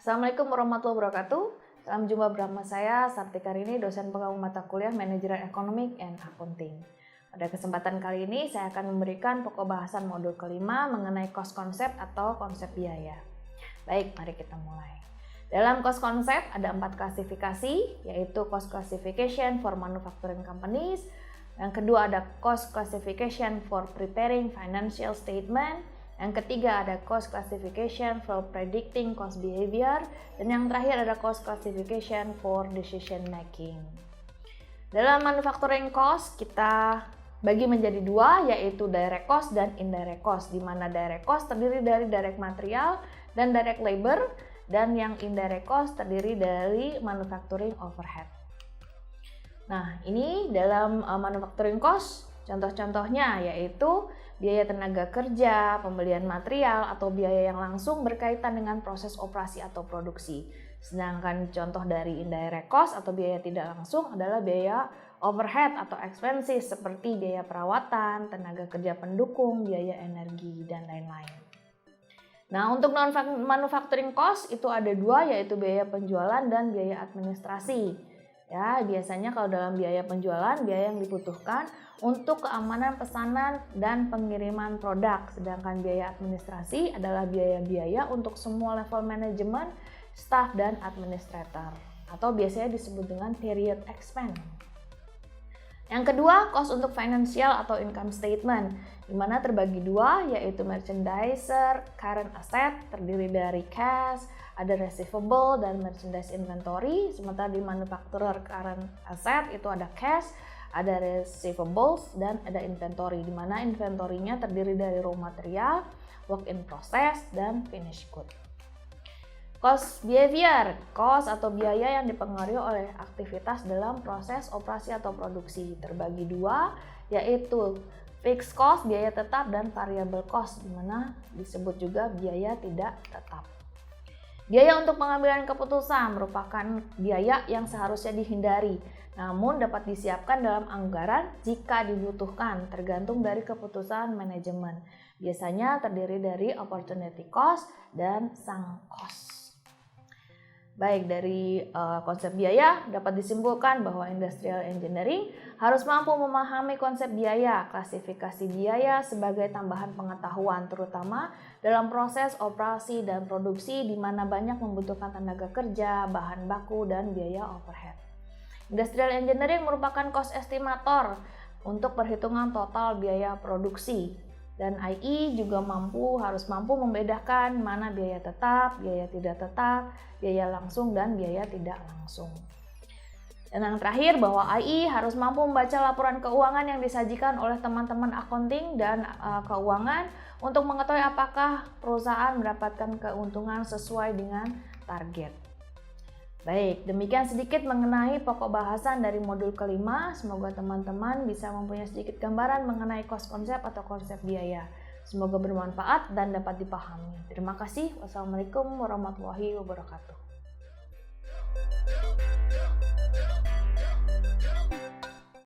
Assalamualaikum warahmatullahi wabarakatuh. Salam jumpa bersama saya, Sartika Rini, dosen pengampu mata kuliah Manajemen Economic and Accounting. Pada kesempatan kali ini, saya akan memberikan pokok bahasan modul kelima mengenai cost concept atau konsep biaya. Baik, mari kita mulai. Dalam cost concept ada 4 klasifikasi, yaitu cost classification for manufacturing companies. Yang kedua ada cost classification for preparing financial statement. Yang ketiga ada cost classification for predicting cost behavior. Dan yang terakhir ada cost classification for decision making. Dalam manufacturing cost kita bagi menjadi dua, yaitu direct cost dan indirect cost. Di mana direct cost terdiri dari direct material dan direct labor. Dan yang indirect cost terdiri dari manufacturing overhead. Nah, ini dalam manufacturing cost, contoh-contohnya yaitu biaya tenaga kerja, pembelian material, atau biaya yang langsung berkaitan dengan proses operasi atau produksi. Sedangkan contoh dari indirect cost atau biaya tidak langsung adalah biaya overhead atau expenses seperti biaya perawatan, tenaga kerja pendukung, biaya energi, dan lain-lain. Nah, untuk non-manufacturing cost itu ada dua, yaitu biaya penjualan dan biaya administrasi. Ya, biasanya kalau dalam biaya penjualan, biaya yang dibutuhkan untuk keamanan pesanan dan pengiriman produk. Sedangkan biaya administrasi adalah biaya-biaya untuk semua level manajemen, staff, dan administrator. Atau biasanya disebut dengan period expense. Yang kedua, cost untuk financial atau income statement, di mana terbagi dua, yaitu merchandiser, current asset, terdiri dari cash, ada receivable, dan merchandise inventory. Sementara di manufacturer current asset itu ada cash, ada receivables, dan ada inventory, di mana inventory-nya terdiri dari raw material, work in process, dan finished good. Cost behavior, cost atau biaya yang dipengaruhi oleh aktivitas dalam proses operasi atau produksi. Terbagi dua, yaitu fixed cost, biaya tetap, dan variable cost, di mana disebut juga biaya tidak tetap. Biaya untuk pengambilan keputusan merupakan biaya yang seharusnya dihindari, namun dapat disiapkan dalam anggaran jika dibutuhkan, tergantung dari keputusan manajemen. Biasanya terdiri dari opportunity cost dan sunk cost. Baik, dari konsep biaya dapat disimpulkan bahwa industrial engineering harus mampu memahami konsep biaya, klasifikasi biaya sebagai tambahan pengetahuan, terutama dalam proses operasi dan produksi di mana banyak membutuhkan tenaga kerja, bahan baku, dan biaya overhead. Industrial engineering merupakan cost estimator untuk perhitungan total biaya produksi. Dan IE juga harus mampu membedakan mana biaya tetap, biaya tidak tetap, biaya langsung, dan biaya tidak langsung. Dan yang terakhir bahwa IE harus mampu membaca laporan keuangan yang disajikan oleh teman-teman accounting dan keuangan untuk mengetahui apakah perusahaan mendapatkan keuntungan sesuai dengan target. Baik, demikian sedikit mengenai pokok bahasan dari modul kelima. Semoga teman-teman bisa mempunyai sedikit gambaran mengenai cost concept atau konsep biaya. Semoga bermanfaat dan dapat dipahami. Terima kasih. Wassalamualaikum warahmatullahi wabarakatuh.